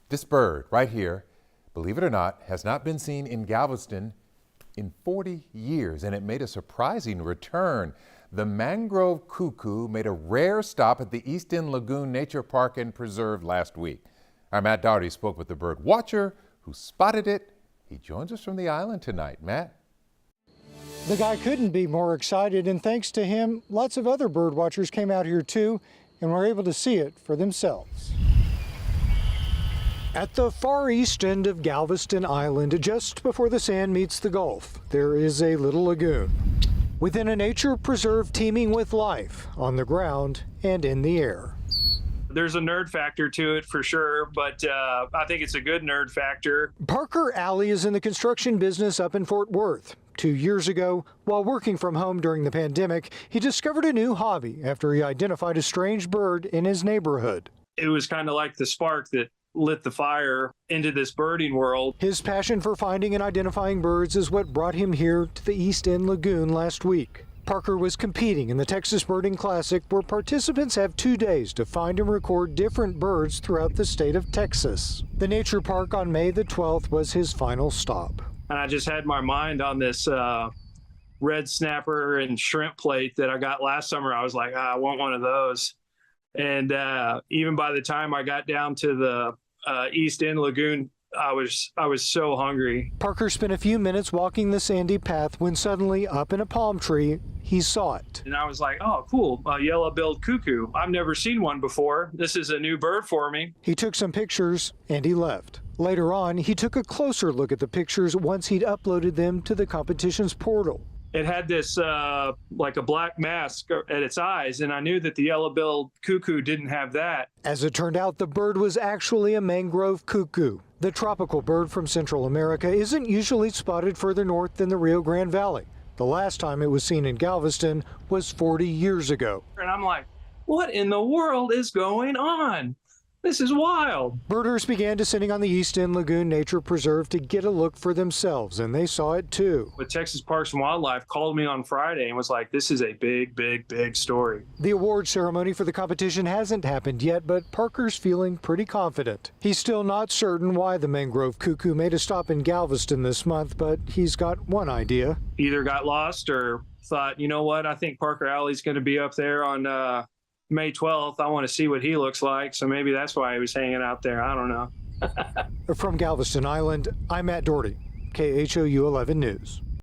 This bird right here, believe it or not, has not been seen in Galveston in 40 years, and it made a surprising return. The mangrove cuckoo made a rare stop at the East End Lagoon Nature Park and Preserve last week. Our Matt Doherty spoke with the bird watcher who spotted it. He joins us from the island tonight. Matt? The guy couldn't be more excited, and thanks to him, lots of other bird watchers came out here too and were able to see it for themselves. At the far east end of Galveston Island, just before the sand meets the Gulf, there is a little lagoon within a nature preserve teeming with life on the ground and in the air. There's a nerd factor to it for sure, but I think it's a good nerd factor. Parker Alley is in the construction business up in Fort Worth. 2 years ago, while working from home during the pandemic, he discovered a new hobby after he identified a strange bird in his neighborhood. It was kind of like the spark that lit the fire into this birding world. His passion for finding and identifying birds is what brought him here to the East End Lagoon last week. Parker was competing in the Texas Birding Classic, where participants have 2 days to find and record different birds throughout the state of Texas. The nature park on May the 12th was his final stop. And I just had my mind on this red snapper and shrimp plate that I got last summer. I was like, I want one of those. And even by the time I got down to the East End Lagoon, I was so hungry. Parker spent a few minutes walking the sandy path when suddenly, up in a palm tree, he saw it. And I was like, oh, cool, a yellow-billed cuckoo. I've never seen one before. This is a new bird for me. He took some pictures and he left. Later on, he took a closer look at the pictures once he'd uploaded them to the competition's portal. It had this like a black mask at its eyes, and I knew that the yellow-billed cuckoo didn't have that. As it turned out, the bird was actually a mangrove cuckoo. The tropical bird from Central America isn't usually spotted further north than the Rio Grande Valley. The last time it was seen in Galveston was 40 years ago. And I'm like, what in the world is going on? This is wild. Birders began descending on the East End Lagoon Nature Preserve to get a look for themselves, and they saw it too. The Texas Parks and Wildlife called me on Friday and was like, this is a big, big, big story. The award ceremony for the competition hasn't happened yet, but Parker's feeling pretty confident. He's still not certain why the mangrove cuckoo made a stop in Galveston this month, but he's got one idea. Either got lost or thought, you know what, I think Parker Alley's going to be up there on May 12th. I want to see what he looks like, so maybe that's why he was hanging out there. I don't know. From Galveston Island, I'm Matt Doherty, KHOU 11 News.